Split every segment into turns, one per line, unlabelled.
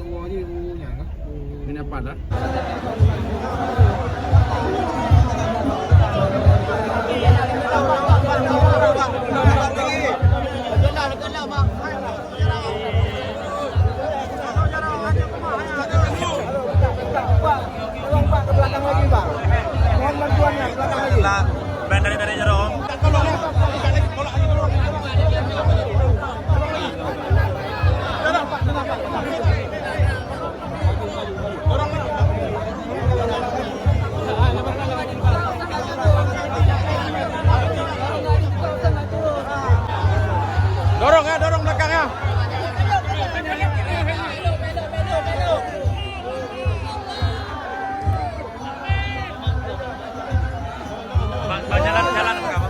Ini apa dah?
Dari Jerome.
Dorong ya, dorong belakangnya.
Jalan berapa?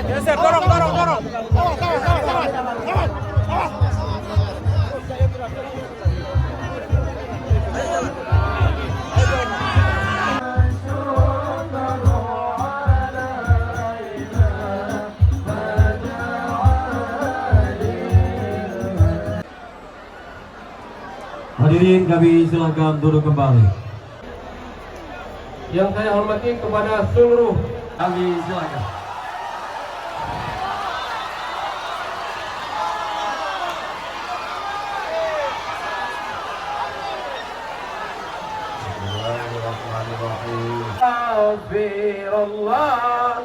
Geser, dorong.
Hadirin, kami silakan duduk kembali.
Yang saya hormati kepada seluruh
Kami silakan.
Astaghfirullah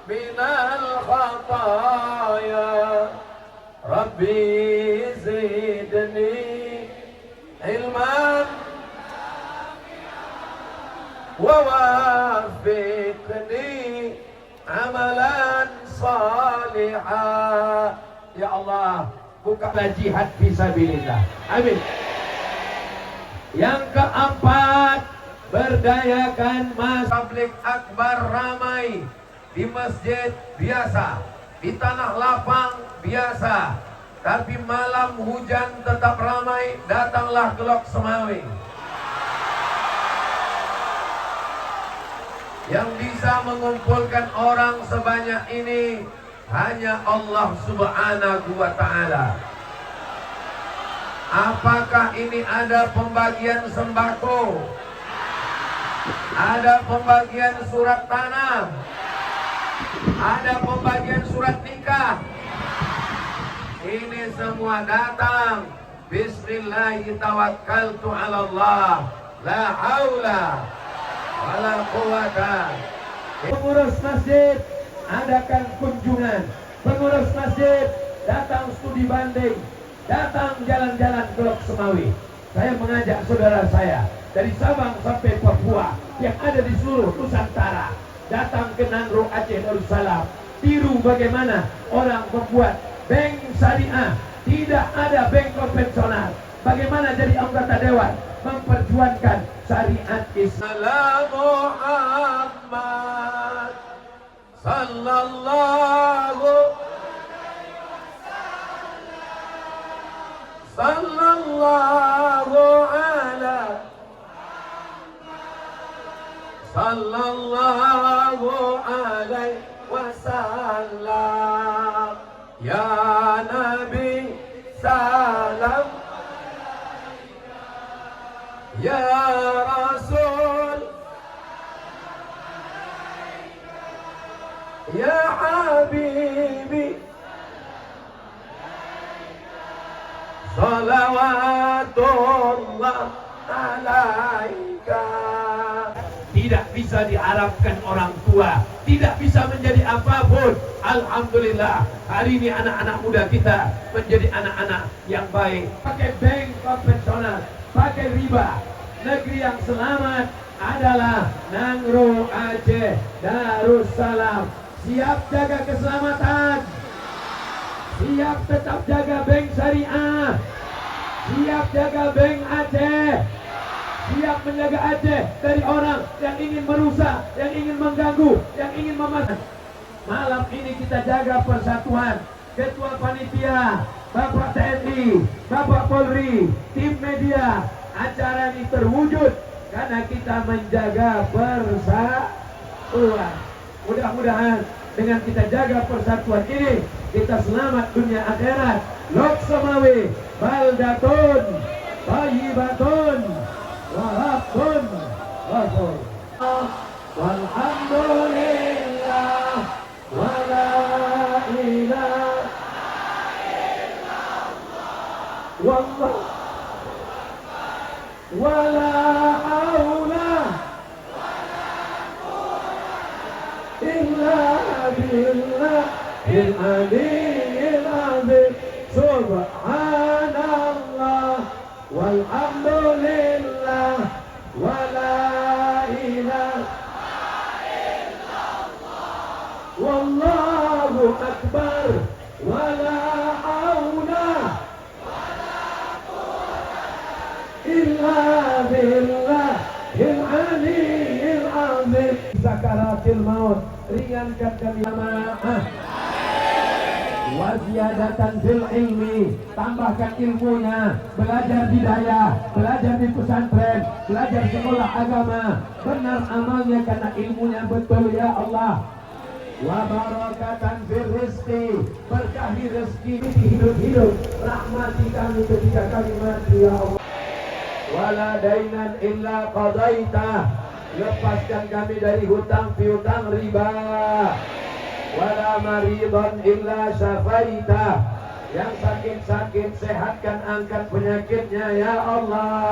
minal khataya Rabbi zidni ilman wa wafiqni amalan salihah. Ya Allah, bukalah jihad fisabilillah. Amin. Yang keempat, berdayakan publik akbar ramai di masjid biasa, di tanah lapang biasa, tapi malam hujan tetap ramai. Datanglah ke Lok Semawi. Yang bisa mengumpulkan orang sebanyak ini hanya Allah Subhanahu wa Ta'ala. Apakah ini ada pembagian sembako? Ada pembagian surat tanah? Ada pembagian surat nikah? Ini semua datang Bismillahirrahmanirrahim, ala Allah, la haula wala quwata. Pengurus masjid adakan kunjungan. Pengurus masjid datang studi banding, datang jalan-jalan ke Lok Semawi. Saya mengajak saudara saya dari Sabang sampai Papua yang ada di seluruh Nusantara datang ke Nangro Aceh Darussalam. Tiru bagaimana orang membuat bank syariah, tidak ada bank konvensional. Bagaimana jadi anggota dewan memperjuangkan syariat Islam. Muhammad sallallahu alaihi wasallam. Ya Nabi salam, ya Rasul, ya Habibi, salawatullah alaika. Tidak bisa diharapkan orang tua, tidak bisa menjadi apapun. Alhamdulillah, hari ini anak-anak muda kita menjadi anak-anak yang baik. Pakai bank konvensional, pakai riba. Negeri yang selamat adalah Nangro Aceh Darussalam. Siap jaga keselamatan, siap tetap jaga bank syariah, siap jaga bank Aceh, siap menjaga Aceh dari orang yang ingin merusak, yang ingin mengganggu, yang ingin memasang. Malam ini kita jaga persatuan. Ketua Panitia, Bapak TNI, Bapak Polri, tim media. Acara ini terwujud karena kita menjaga persatuan. Mudah-mudahan Dengan kita jaga persatuan ini, kita selamat dunia akhirat. Lok samawi baldatun thayyibatun wa rabbun ghafur. Walhamdulillah wa la ilaha illallah wa la haula illa billahil aliyyil azim. Subhanallah walhamdulillah wa la ilaha wallahu akbar wa la haula illa billahil aliyyil azim. Sakaratil maut, ringankan kami jamaah. Wa ziyadatan fil ilmi, tambahkan ilmunya, belajar bidayah, belajar di pesantren, belajar sekolah agama, benar amalnya karena ilmunya betul ya Allah. Wa barakatan fil rizqi, berkahi rezeki hidup-hidup, rahmati kami ketika kami mati ya Allah. Wala dainan illa qadaita, lepaskan kami dari hutang piutang riba. Wala maridhan illa syafaita, yang sakit-sakit sehatkan, angkat penyakitnya ya Allah.